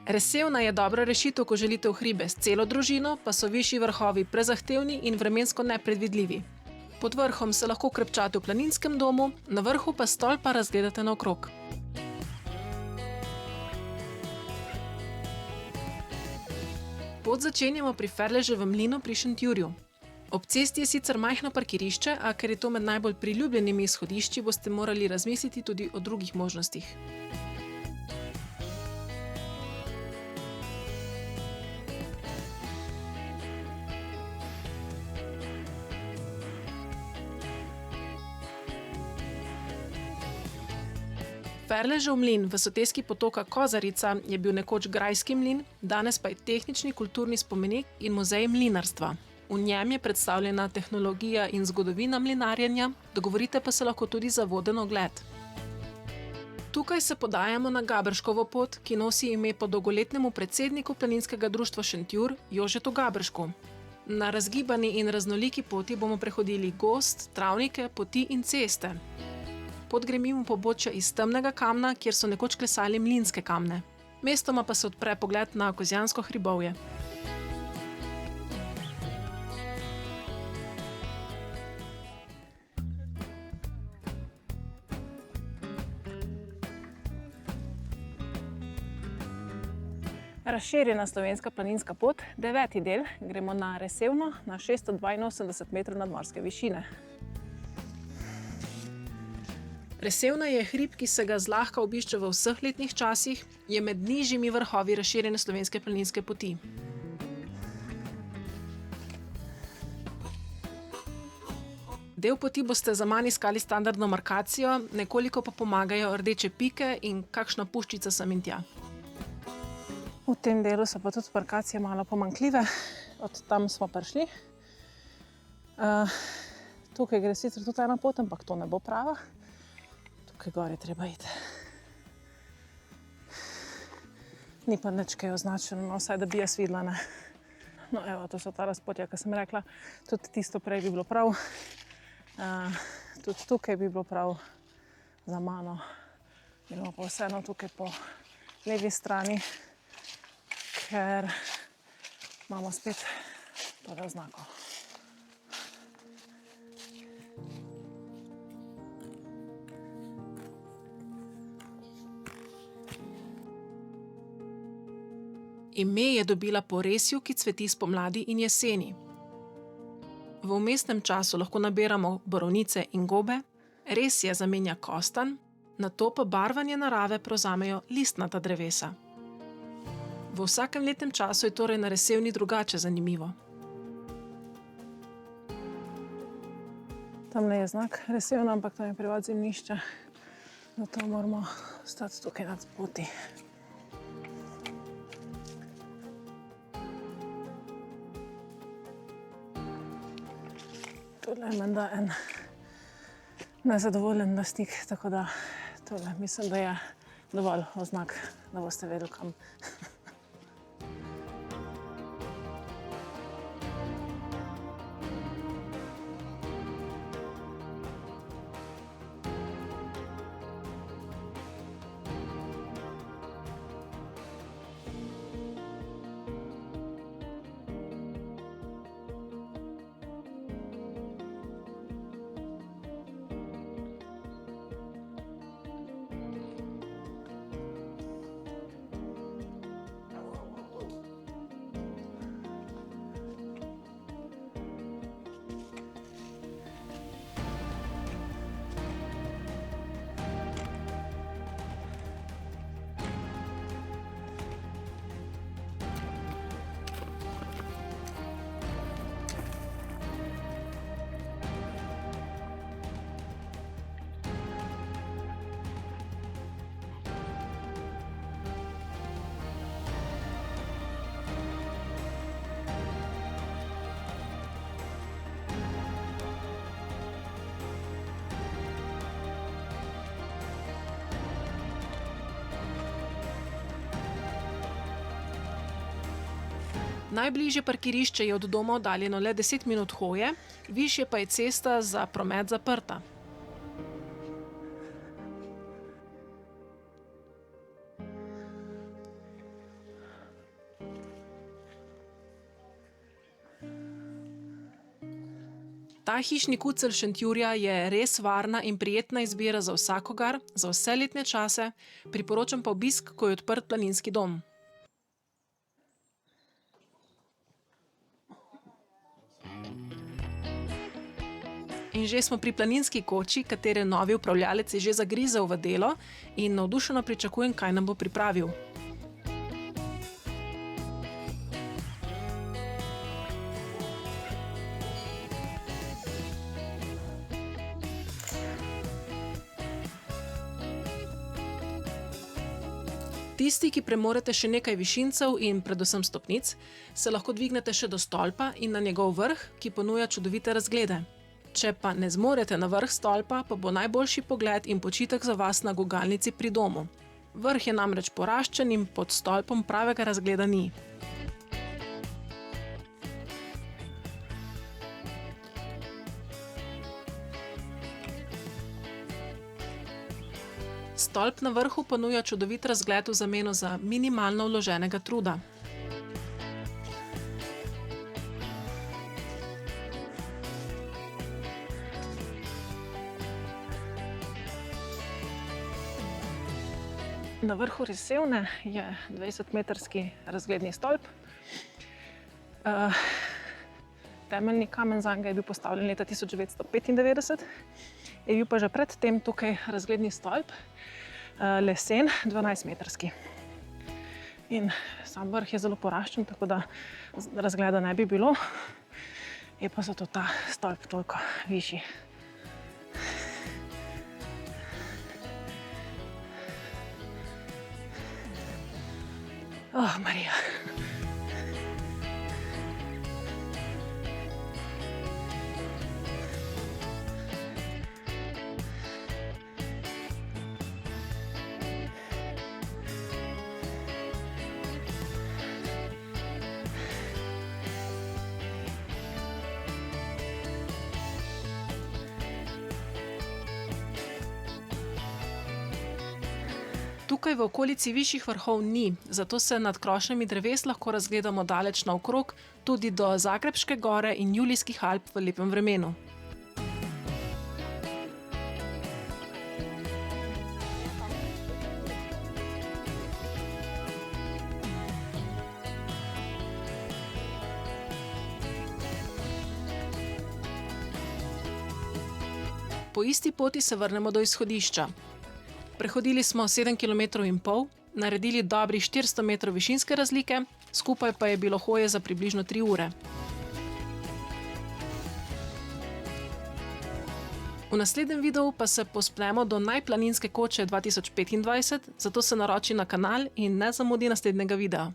Resevna je dobra rešitev, ko želite v hribe s celo družino, pa so višji vrhovi prezahtevni in vremensko nepredvidljivi. Pod vrhom se lahko krepčate v planinskem domu, na vrhu pa stolpa razgledate naokrog. Pot začenjamo pri Ferleževem mlinu pri Šentjurju. Ob cesti je sicer majhno parkirišče, a ker je to med najbolj priljubljenimi izhodišči, boste morali razmisliti tudi o drugih možnostih. Ferležev mlin v soteski potoka Kozarica je bil nekoč grajski mlin, danes pa je tehnični kulturni spomenik in muzej mlinarstva. V njem je predstavljena tehnologija in zgodovina mlinarjenja, dogovorite pa se lahko tudi za voden ogled. Tukaj se podajamo na Gaberškovo pot, ki nosi ime po dolgoletnemu predsedniku Planinskega društva Šentjur, Jožetu Gaberšku. Na razgibani in raznoliki poti bomo prehodili gozd, travnike, poti in ceste. Pot gre mimo pobočja iz temnega kamna, kjer so nekoč klesali mlinske kamne. Mestoma pa se odpre pogled na Kozjansko hribovje. Razširjena slovenska planinska pot, 9. del, gremo na Resevno na 682 metrov nadmorske višine. Resevna je hrib, ki se ga zlahka obišče v vseh letnih časih, je med nižjimi vrhovi razširjene slovenske planinske poti. Del poti boste zaman iskali standardno markacijo, nekoliko pa pomagajo rdeče pike in kakšna puščica sem in tja. V tem delu so pa tudi markacije malo pomanjkljive, od tam smo prišli. Tukaj gre sicer tudi ena pot, ampak to ne bo prava. Tukaj gor je treba iti. Ni pa nič kaj označeno, vsaj da bi jaz videla, ne. No, evo, to so ta razpotja, ki sem rekla. Tudi tisto prej bi bilo prav. Tudi tukaj bi bilo prav za mano. Gremo pa vseeno tukaj po levi strani, ker imamo spet tole oznako. Ime je dobila po resju, ki cveti spomladi in jeseni. V vmesnem času lahko nabiramo borovnice in gobe, resje zamenja kostanj, nato pa barvanje narave prevzamejo listnata drevesa. V vsakem letnem času je torej na Resevni drugače zanimivo. Tamle je znak Resevna, ampak tam je privat zemljišče, zato moramo stati tukaj na poti. Tole je menda en nezadovoljen lastnik, tako da tole mislim, da je dovolj oznak, da boste vedeli kam. Najbližje parkirišče je od doma oddaljeno le 10 minut hoje, višje pa je cesta za promet zaprta. Ta hišni kucelj Šentjurja je res varna in prijetna izbira za vsakogar, za vse letne čase, priporočam pa obisk, ko je odprt planinski dom. In že smo pri planinski koči, katere novi upravljalec je že zagrizel v delo in navdušeno pričakujem, kaj nam bo pripravil. Tisti, ki premorete še nekaj višincev in predvsem stopnic, se lahko dvignete še do stolpa in na njegov vrh, ki ponuja čudovite razglede. Če pa ne zmorete na vrh stolpa, pa bo najboljši pogled in počitek za vas na gugalnici pri domu. Vrh je namreč poraščen in pod stolpom pravega razgleda ni. Stolp na vrhu ponuja čudovit razgled v zameno za minimalno vloženega truda. Na vrhu Resevne je 20-metrski razgledni stolp. Temeljni kamen zanj je bil postavljen leta 1995. Je bil pa že pred tem tukaj razgledni stolp, lesen, 12-metrski. In sam vrh je zelo poraščen, tako da razgleda ne bi bilo. Je pa zato ta stolp toliko višji. Oh, Marija. Tukaj v okolici višjih vrhov ni, zato se nad krošnjami dreves lahko razgledamo daleč naokrog, tudi do Zagrebške gore in Julijskih Alp v lepem vremenu. Po isti poti se vrnemo do izhodišča. Prehodili smo 7,5 km, naredili dobrih 400 metrov višinske razlike, skupaj pa je bilo hoje za približno 3 ure. V naslednjem videu pa se povzpnemo do najplaninske koče 2025, zato se naroči na kanal in ne zamudi naslednjega videa.